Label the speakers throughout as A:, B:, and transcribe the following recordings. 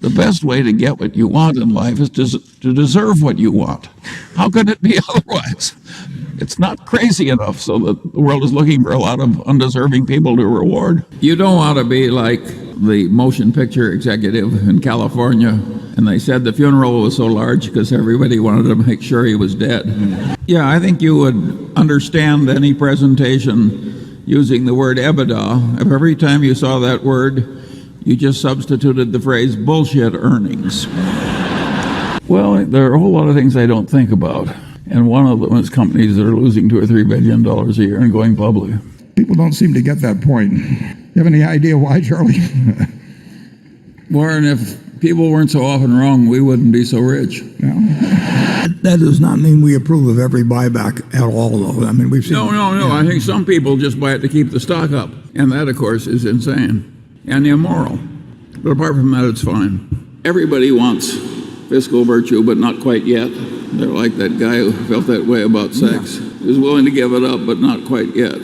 A: The best way to get what you want in life is to deserve what you want. How could it be otherwise? It's not crazy enough so that the world is looking for a lot of undeserving people to reward. You don't want to be like the motion picture executive in California, and they said the funeral was so large because everybody wanted to make sure he was dead. Yeah, I think you would understand any presentation using the word EBITDA if every time you saw that word, you just substituted the phrase bullshit earnings. Well, there are a whole lot of things I don't think about. And one of them is companies that are losing $2 or $3 billion a year and going public.
B: People don't seem to get that point. You have any idea why, Charlie?
A: Warren, if people weren't so often wrong, we wouldn't be so rich.
B: No.
C: That does not mean we approve of every buyback at all, though. I mean, we've seen...
A: No. I think some people just buy it to keep the stock up. And that, of course, is insane and immoral. But apart from that, it's fine. Everybody wants fiscal virtue, but not quite yet. They're like that guy who felt that way about sex. He was willing to give it up, but not quite yet.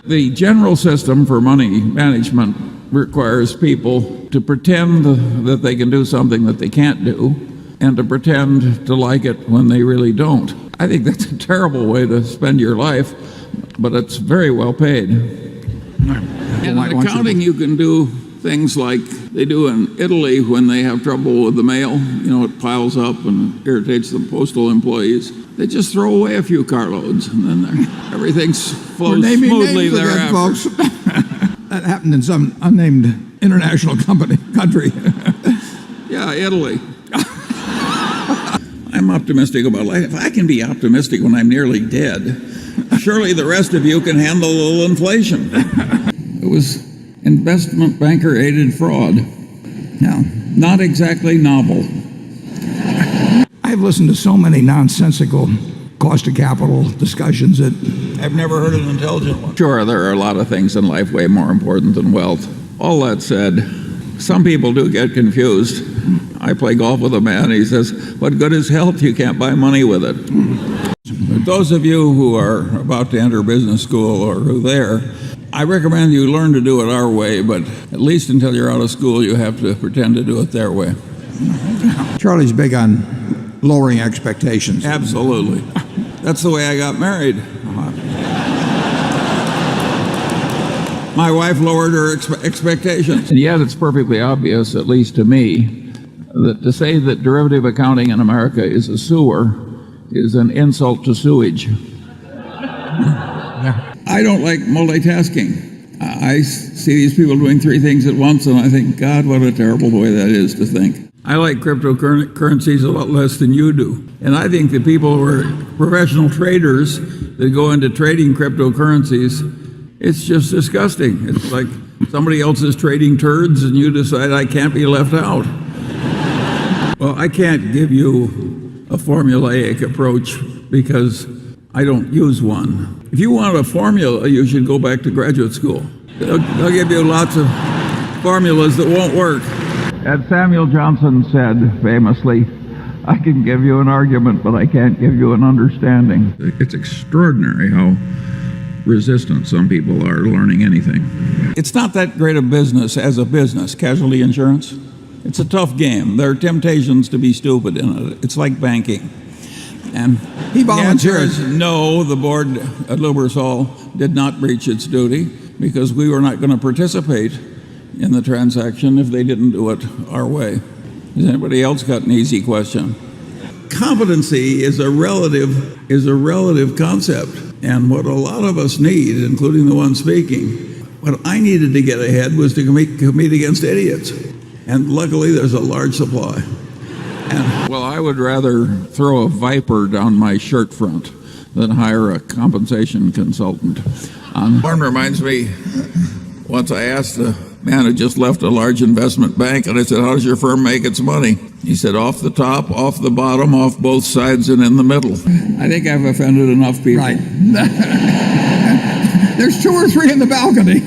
A: The general system for money management requires people to pretend that they can do something that they can't do and to pretend to like it when they really don't. I think that's a terrible way to spend your life, but it's very well paid. And in accounting, you can do things like they do in Italy when they have trouble with the mail. You know, it piles up and irritates the postal employees. They just throw away a few carloads, and then everything flows smoothly thereafter.
C: Folks. That happened in some unnamed international country.
A: Yeah, Italy. I'm optimistic about life. If I can be optimistic when I'm nearly dead, surely the rest of you can handle a little inflation. It was investment banker-aided fraud.
C: Now,
A: not exactly novel.
C: I've listened to so many nonsensical cost of capital discussions that
A: I've never heard an intelligent one. Sure, there are a lot of things in life way more important than wealth. All that said, some people do get confused. I play golf with a man. He says, "What good is health? You can't buy money with it." But those of you who are about to enter business school or who are there, I recommend you learn to do it our way, but at least until you're out of school, you have to pretend to do it their way.
C: Charlie's big on lowering expectations.
A: Absolutely. That's the way I got married. My wife lowered her expectations. And yet it's perfectly obvious, at least to me, that to say that derivative accounting in America is a sewer is an insult to sewage. I don't like multitasking. I see these people doing three things at once, and I think, God, what a terrible way that is to think. I like cryptocurrencies a lot less than you do. And I think the people who are professional traders that go into trading cryptocurrencies, it's just disgusting. It's like somebody else is trading turds and you decide I can't be left out. Well, I can't give you a formulaic approach because I don't use one. If you want a formula, you should go back to graduate school. They'll give you lots of formulas that won't work. As Samuel Johnson said famously, I can give you an argument, but I can't give you an understanding. It's extraordinary how resistant some people are to learning anything. It's not that great a business as a business, casualty insurance. It's a tough game. There are temptations to be stupid in it. It's like banking. And
C: he volunteered.
A: No, the board at Lubrizol did not breach its duty because we were not going to participate in the transaction if they didn't do it our way. Has anybody else got an easy question? Competency is a relative concept, and what a lot of us need, including the one speaking, what I needed to get ahead was to compete against idiots, and luckily there's a large supply. And, well, I would rather throw a viper down my shirt front than hire a compensation consultant. One reminds me, once I asked the man who just left a large investment bank, and I said, "How does your firm make its money?" He said, "Off the top, off the bottom, off both sides, and in the middle." I think I've offended enough people.
C: Right. There's two or three in the balcony.